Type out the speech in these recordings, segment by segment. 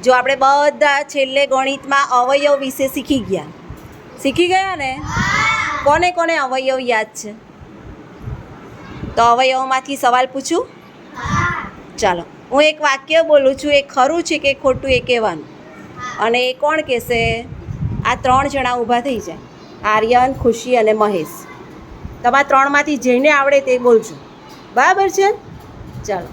જો આપણે બધા છેલ્લે ગણિતમાં અવયવ વિશે શીખી ગયા ને? કોને કોને અવયવ યાદ છે? તો અવયવમાંથી સવાલ પૂછું? ચાલો, હું એક વાક્ય બોલું છું, એ ખરું છે કે ખોટું એ કહેવાનું, અને એ કોણ કહેશે? આ 3 જણા ઊભા થઈ જાય, આર્યન, ખુશી અને મહેશ. તમારા 3માંથી જેને આવડે તે બોલજો, બરાબર છે? ચાલો,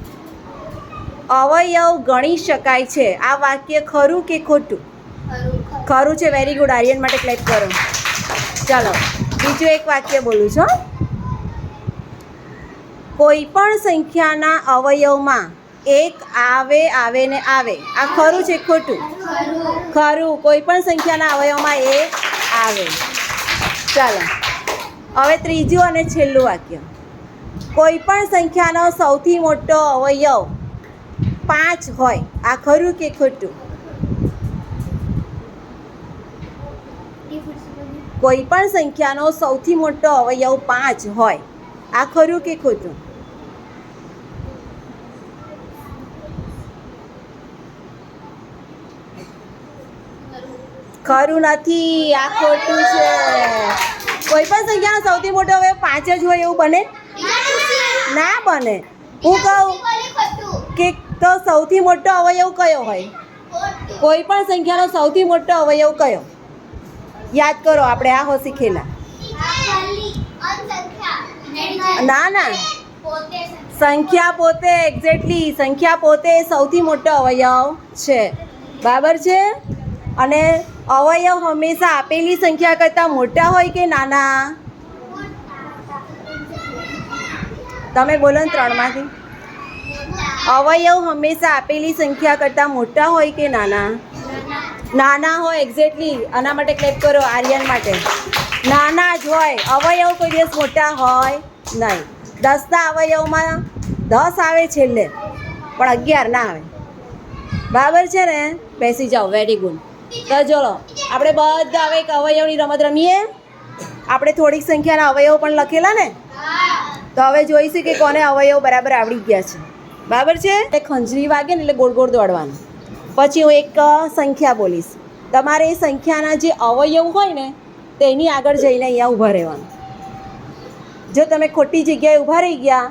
અવયવ ગણી શકાય છે, આ વાક્ય ખરું કે ખોટું? ખરું છે. વેરી ગુડ, આર્યન માટે ક્લેપ કરો. ચાલો, બીજું એક વાક્ય બોલું છું. કોઈ પણ સંખ્યાના અવયવમાં એક આવે ને આવે, આ ખરું છે ખોટું? ખરું. કોઈ પણ સંખ્યાના અવયવમાં એક આવે. ચાલો, હવે ત્રીજું અને છેલ્લું વાક્ય. કોઈ પણ સંખ્યાનો સૌથી મોટો અવયવ 5 હોય, આ ખરું કે ખોટું? કોઈ પણ સંખ્યાનો સૌથી મોટો અવયવ 5 હોય, આ ખરું કે ખોટું? ખરું નથી, આ ખોટું છે. કોઈ પણ સંખ્યાનો સૌથી મોટો અવયવ 5 જ હોય એવું બને? ના બને. હું કહું કે તો સૌથી મોટો અવયવ કયો હોય? કોઈ પણ સંખ્યાનો સૌથી મોટો અવયવ કયો? યાદ કરો, આપણે આ હો શીખેલા. ના, સંખ્યા પોતે. એક્ઝેક્ટલી, સંખ્યા પોતે સૌથી મોટો અવયવ છે, બરાબર છે? અને અવયવ હંમેશા આપેલી સંખ્યા કરતાં મોટા હોય કે નાના? તમે બોલો ને 3માંથી. અવયવ હંમેશા આપેલી સંખ્યા કરતાં મોટા હોય કે નાના? નાના હોય. એક્ઝેક્ટલી, આના માટે ક્લેપ કરો, આર્યન માટે. નાના જ હોય. અવયવ કોઈ દિવસ મોટા હોય નહીં. 10ના અવયવમાં 10 આવે છેલ્લે, પણ 11 ના આવે, બરાબર છે ને? બેસી જાઓ. Very good. તો ચલો, આપણે બધા હવે એક અવયવની રમત રમીએ. આપણે થોડીક સંખ્યાના અવયવ પણ લખેલા ને, તો હવે જોઈશું કે કોને અવયવ બરાબર આવડી ગયા છે, બરાબર છે? ખંજરી વાગે ને એટલે ગોળ ગોળ દોડવાનું. પછી હું એક સંખ્યા બોલીશ, તમારે એ સંખ્યાના જે અવયવ હોય ને તેની આગળ જઈને અહીંયા ઊભા રહેવાનું. જો તમે ખોટી જગ્યાએ ઊભા રહી ગયા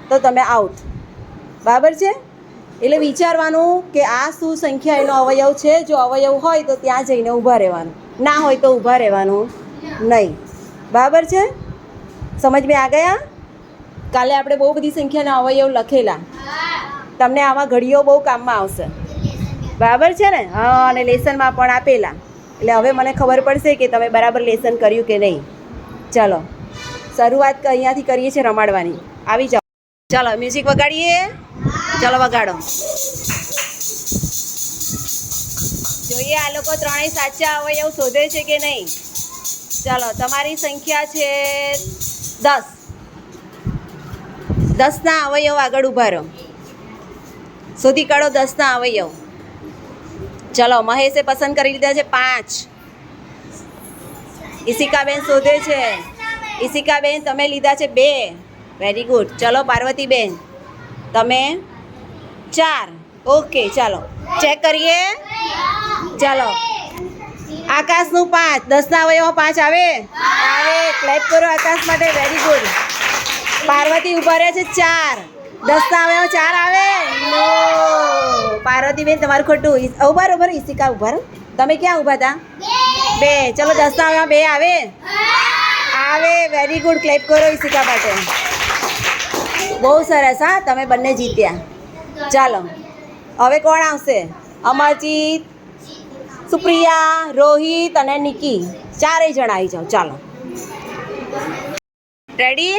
તો તમે આઉટ, બરાબર છે? એટલે વિચારવાનું કે આ શું સંખ્યા એનો અવયવ છે. જો અવયવ હોય તો ત્યાં જઈને ઊભા રહેવાનું, ના હોય તો ઊભા રહેવાનું નહીં, બરાબર છે? સમજમાં આ ગયા? કાલે આપણે બહુ બધી સંખ્યાના અવયવ લખેલા, તમને આમાં ઘડીઓ બહુ કામમાં આવશે, બરાબર છે ને? હા, અને લેસનમાં પણ આપેલા. એટલે હવે મને ખબર પડશે કે તમે બરાબર લેસન કર્યું કે નહીં. ચાલો, શરૂઆત અહીંયાથી કરીએ છીએ રમાડવાની. આવી જાઓ. ચાલો, મ્યુઝિક વગાડીએ. ચાલો, વગાડો. જોઈએ આ લોકો ત્રણેય સાચા અવયવ શોધે છે કે નહીં. ચાલો, તમારી સંખ્યા છે 10. 10ના અવયવ આગળ ઊભા રહો. શોધી કાઢો 10ના અવયવ. ચલો, મહેશે પસંદ કરી લીધા છે 5. ઈશિકાબેન શોધે છે. ઈશિકાબેન, તમે લીધા છે 2. Very good. ચલો, પાર્વતીબેન, તમે 4. ઓકે, ચાલો ચેક કરીએ. ચાલો, આકાશનું 5. 10ના અવયવમાં 5 આવે? આવે. ક્લેપ કરો આકાશ માટે. Very good. પાર્વતી ઊભા રહ્યા છે 4. 10ના અવયવમાં 4 આવે? નો. પાર્વતીબેન, તમારું ખોટું. ઉભા રહો. ઈશિકા ઉભા રહો. તમે ક્યાં ઊભા હતા? 2. ચલો, 10ના અવયવમાં 2 આવે? આવે. Very good. ક્લેપ કરો ઈશિકા માટે. બહુ સરસ. હા, તમે બંને જીત્યા. ચાલો, હવે કોણ આવશે? અમરજીત, સુપ્રિયા, રોહિત અને નિકી, 4 જણા આવી જાઓ. ચાલો, રેડી?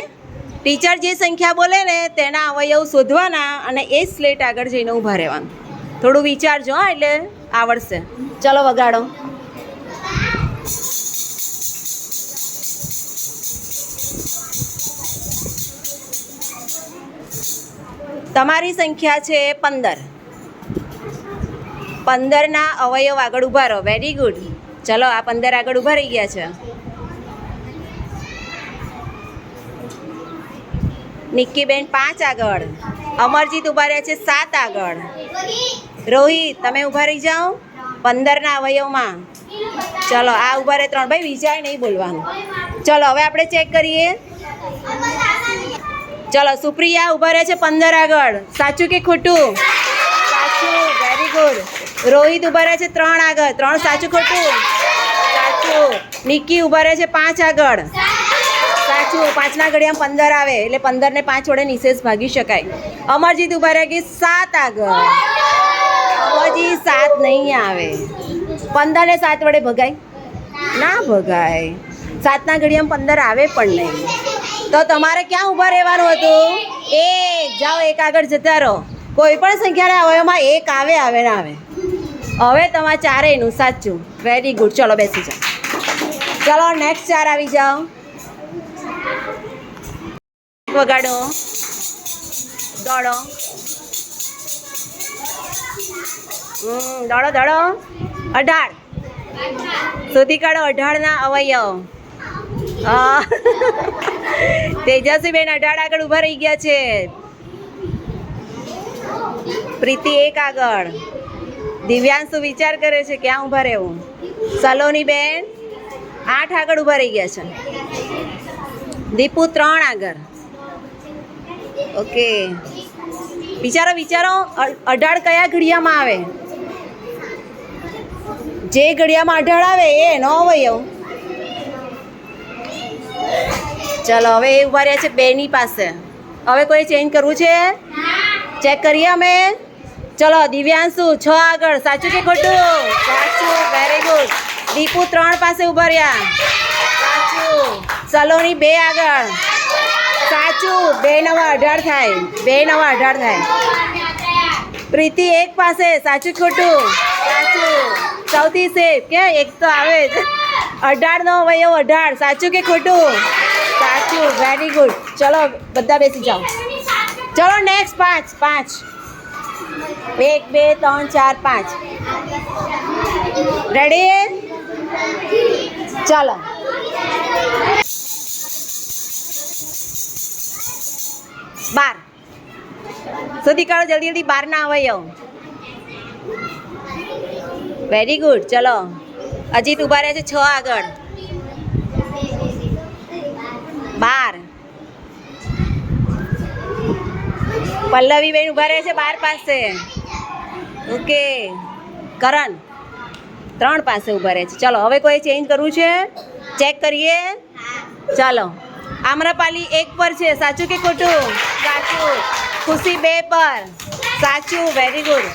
ટીચર જે સંખ્યા બોલે ને તેના અવયવ શોધવાના અને એ જ સ્લેટ આગળ જઈને ઊભા રહેવાનું. થોડું વિચારજો, હા, એટલે આવડશે. ચલો, વગાડો. તમારી સંખ્યા છે 15. 15ના અવયવ આગળ ઊભા રહો. Very good. ચલો, આ 15 આગળ ઊભા રહી ગયા છે. નિક્કીબેન 5 આગળ. અમરજીત ઊભા રહ્યા છે 7 આગળ. રોહિત તમે ઊભા રહી જાઓ 15ના અવયવમાં. ચલો આ ઊભા રહે 3. ભાઈ વિચાર નહીં બોલવાનું. ચલો હવે આપણે ચેક કરીએ. ચલો સુપ્રિયા ઊભા રહે છે 15 આગળ. સાચું કે ખોટું? સાચું. Very good. રોહિત ઊભા રહે છે 3 આગળ. 3 સાચું ખોટું? સાચું. નિકી ઊભા રહે છે 5 આગળ. સાચું. 5ના ઘડિયામાં 15 આવે એટલે 15 ને 5 વડે નિશેષ ભાગી શકાય. અમરજીત ઊભા રહે કે 7 આગળ. અમરજી 7 નહીં આવે. 15 ને 7 વડે ભગાય? ના ભગાય. 7ના ઘડિયામાં 15 આવે પણ નહીં. તો તમારે ક્યાં ઊભા રહેવાનું હતું? 1. જાઓ 1 આગળ જતા રહો. કોઈ પણ સંખ્યાના અવયવમાં 1 આવે આવે ના આવે. હવે તમારે ચારેયનું સાચું. Very good. ચલો બેસી જાઓ. ચલો નેક્સ્ટ 4 આવી જાઓ. વગાડો. દોડો. દોડો દોડો. 18 શોધી કાઢો. 18ના અવયવ. તેજસ્વીબેન 18 આગળ ઊભા રહી ગયા છે. પ્રીતિ 1 આગળ. દિવ્યાંશુ વિચાર કરે છે ક્યાં ઊભા રહેવું. સલોની બેન 8 આગળ ઊભા રહી ગયા છે. દીપુ 3 આગળ. ઓકે વિચારો વિચારો. 18 કયા ઘડિયામાં આવે? જે ઘડિયામાં 18 આવે એનો અવયવ. ચલો હવે એ ઊભા રહ્યા છે 2ની પાસે. હવે કોઈ ચેન્જ કરવું છે? ચેક કરીએ અમે. ચલો દિવ્યાંશુ 6 આગળ. સાચું કે ખોટું? સાચું. Very good. દીપુ 3 પાસે ઊભા રહ્યા. સાચું. સલોની 2 આગળ. સાચું. 2 નવા 18 થાય. 2 નવા 18 થાય. પ્રીતિ 1 પાસે. સાચું ખોટું? સાચું. સૌથી સેફ કે 1 તો આવે જ. 18નો અવયવ 18. સાચું કે ખોટું? સાચું. Very good. ચલો બધા બેસી જાઓ. ચલો નેક્સ્ટ 5. 1 2 3 4 5. રેડી? ચાલો. બાર શોધી કાઢો જલ્દી જલ્દી. 12ના અવયવ. Very good. ચલો અજીત ઊભા રહે છે 6 આગળ. 12 પલ્લવી બેન ઊભા રહે છે 12 પાસે. ઓકે કરણ 3 પાસે ઊભા રહે છે. ચલો હવે કોઈ ચેન્જ કરવું છે? ચેક કરીએ. ચાલો આમ્રપાલી 1 પર છે. સાચું કે ખોટું? સાચું. ખુશી 2 પર. સાચું. Very good.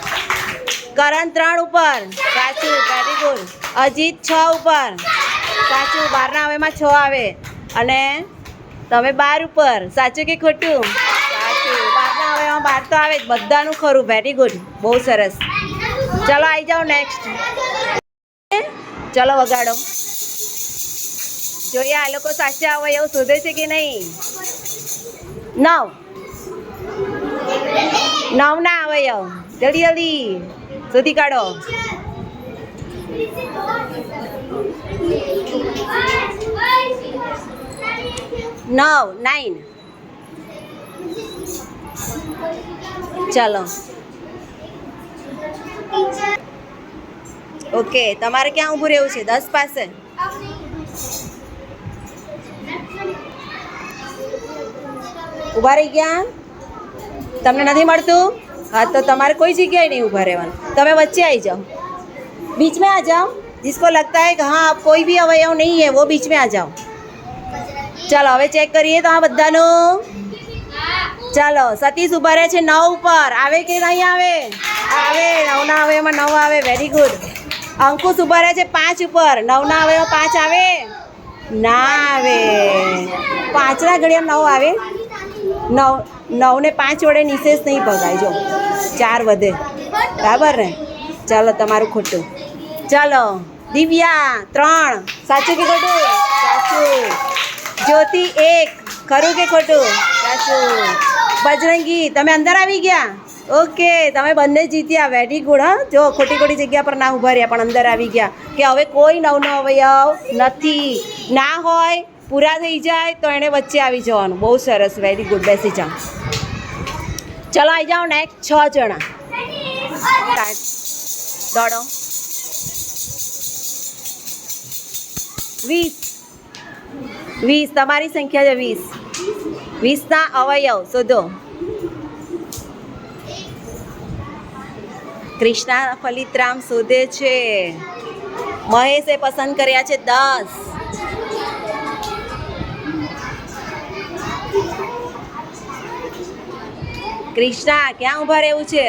કરણ 3 ઉપર. સાચું. Very good. અજીત 6 ઉપર. સાચું. 12ના અવયવમાં 6 આવે. અને તમે 12 ઉપર. સાચું કે ખોટું? સાચું. 12ના અવયવમાં 12 તો આવે જ. બધાનું ખરું. Very good. બહુ સરસ. ચલો આવી જાઓ નેક્સ્ટ. ચલો વગાડો. જોઈએ આ લોકો સાચા અવયવ શોધે છે કે નહીં. 9ના અવયવ. જલ્દી જલ્દી શોધી કાઢો. 9. ચાલો ઓકે તમારે ક્યાં ઊભું રહેવું છે? 10 પાસે. ઊભા રહી ગયા? તમને નથી મળતું? हाँ तो तुम्हारे कोई जगह नहीं ऊभा रहवाना. તમે વચ્ચે આવી જાઓ. बीच में आ जाओ. जिसको लगता है कि हाँ आप कोई भी अवयव नहीं है वो बीच में आ जाओ. ચાલો હવે ચેક કરીએ તો આ બધાનું. ચાલો સતીશ ઊભા રહે છે 9 ઉપર. આવે કે નહીં આવે? આવે. 9ના અવયવમાં 9 આવે. Very good. અંકુશ ઊભા રહે છે 5 ઉપર. 9ના અવયવમાં 5 આવે? ના આવે. 5ના ઘડિયામાં 9 આવે. 9 ને 5 વડે નિશેષ નહીં ભગાય. જો 4 વધે. બરાબર ને? ચાલો તમારું ખોટું. ચાલો દિવ્યા 3. સાચું કે ખોટું? સાચું. જ્યોતિ 1. ખરું કે ખોટું? સાચું. બજરંગી તમે અંદર આવી ગયા? ઓકે તમે બંને જીત્યા. Very good. હા જો ખોટી ખોટી જગ્યા પર ના ઊભા રહ્યા પણ અંદર આવી ગયા કે હવે કોઈ 9નો અવયવ નથી. ના હોય પૂરા થઈ જાય તો એણે વચ્ચે આવી જવાનું. બહુ સરસ. Very good. બેસી જાઓ. ચલો આવી જાઓ નેક્સ્ટ 6 જણા. દોડો 20 તમારી સંખ્યા છે 20 ના અવયવ શોધો. કૃષ્ણા ફલિતરામ શોધે છે. મહેશે પસંદ કર્યા છે 10. કૃષ્ણા ક્યાં ઊભા રહેવું છે?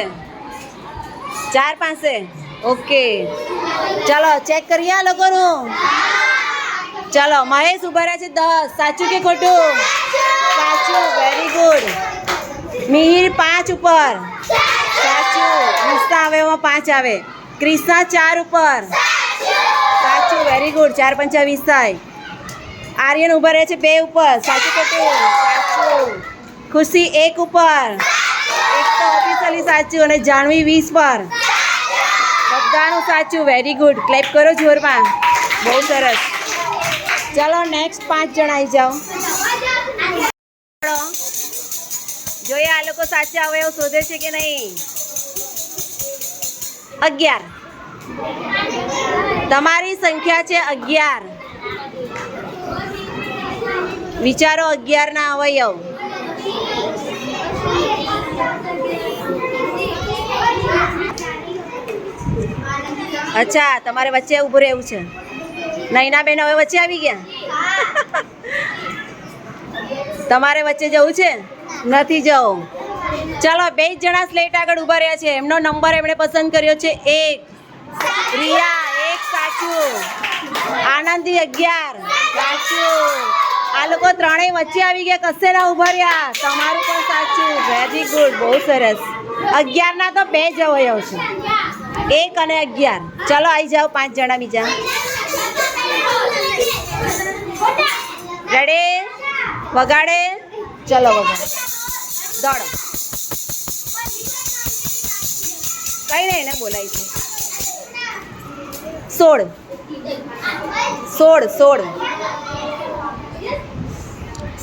4 પાસે. ઓકે ચાલો ચેક કરીએ આ લોકોનું. ચાલો મહેશ ઊભા રહ્યા છે 10. સાચું કે ખોટું? સાચું. Very good. મિહિર 5 ઉપર. સાચું. 20 અવયવમાં 5 આવે. ક્રિષ્ના 4 ઉપર. સાચું. Very good. 4 પંચા 20 થાય. આર્યન ઊભા રહ્યા છે 2 ઉપર. સાચું ખોટું? સાચું. ખુશી 1 ઉપર. 1 તો ઓફિશિયલી સાચું. અને જાનવી 20 પર. બધાનું સાચું. Very good. ક્લેપ કરો જોરમાં. બહુ સરસ. ચાલો નેક્સ્ટ 5 જણા આવી જાઓ. જોઈએ આ લોકો સાચા અવયવ શોધે છે કે નહીં. 11 તમારી સંખ્યા છે 11. વિચારો 11 ના અવયવ. અચ્છા તમારે વચ્ચે ઊભું રહેવું છે. નૈના બેન હવે વચ્ચે આવી ગયા. તમારે વચ્ચે જવું છે? નથી જવું. ચાલો 2 જણા સ્લેટ આગળ ઊભા રહ્યા છે. એમનો નંબર એમણે પસંદ કર્યો છે 1. રિયા 1 સાચું. આનંદી 11 સાચું. આ લોકો ત્રણેય વચ્ચે આવી ગયા. કશે ના ઊભા રહ્યા. તમારું પણ સાચું. Very good. બહુ સરસ. 11 ના તો 2 જ અવયવ છે. 1 અને 11. ચાલો આવી જાઓ 5 જણા બીજા. રેડી? વગાડે. ચલો વગાડે. દોડો. કઈ નહીં એને બોલાય છે.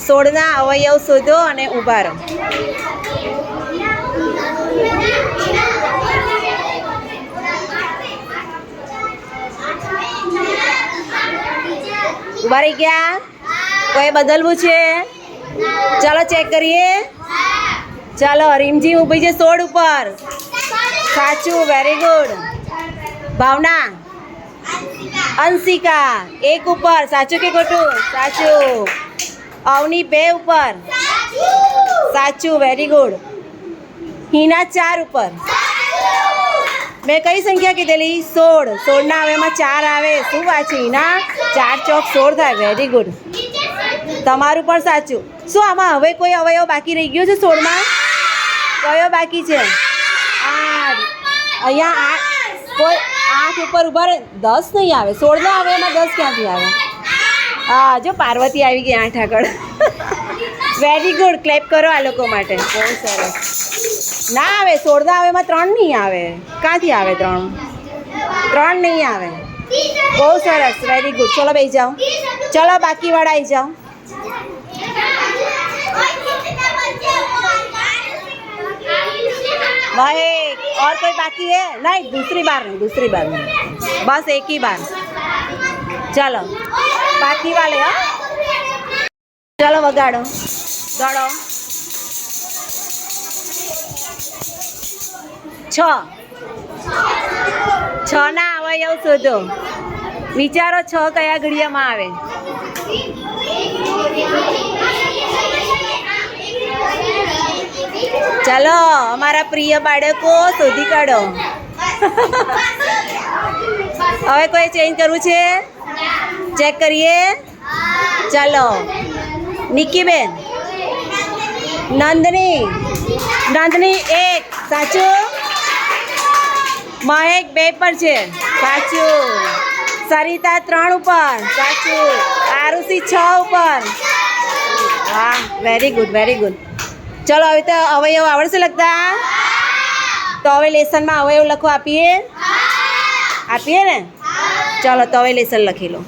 16 ના અવયવ શોધો અને ઊભા રહો. ઊભા રહી ગયા? કોઈ બદલવું છે? ચાલો ચેક કરીએ. ચાલો રીમજી ઊભી છે 16 ઉપર. સાચું. Very good. ભાવના અંશિકા 1 ઉપર. સાચું કે ખોટું? સાચું. અવની 2 ઉપર. સાચું. Very good. હિના 4 ઉપર. મેં કઈ સંખ્યા કીધેલી? 16. 16 ના હવેમાં 4 આવે. શું વાત છે હિના? 4 ચોક 16 થાય. Very good. તમારું પણ સાચું. શું આમાં હવે કોઈ અવયવ બાકી રહી ગયો છે 16 માં? કયો બાકી છે? 8. અહીંયા 8 કોઈ 8 ઉપર ઊભા રહે. 10 નહીં આવે. 16 ના અવયવમાં 10 ક્યાંથી આવે? હા જો પાર્વતી આવી ગઈ 8 આગળ. Very good. ક્લેપ કરો આ લોકો માટે. બહુ સરસ. ના આવે 16 ના અવયવમાં 3 નહીં આવે. ક્યાંથી આવે 3 નહીં આવે. બહુ સરસ. Very good. ચલો બેસી જાઓ. ચલો બાકીવાળા આવી જાઓ. भाई और कोई बाकी है? नहीं दूसरी बार नहीं. बस एक ही बार. चलो बाकी वाले. हाँ चलो वगाड़ो. दौड़ो. 6 ના અવયવ શોધો. વિચારો 6 કયા ઘડિયામાં આવે. ચાલો અમારા પ્રિય બાળકો શોધી કાઢો. હવે કોઈ ચેન્જ કરવું છે? ચેક કરીએ. ચાલો નિકીબેન. નંદની 1 સાચું. મહેક 2 પર છે. સાચું. સરિતા 3 ઉપર. સાચું. આરુષી 6 ઉપર. વાહ વેરી ગુડ. ચલો હવે તો અવયવ આવડશે લખતા? તો હવે લેસનમાં અવયવ લખો. આપીએ ને? ચલો તો હવે લેસન લખી લો.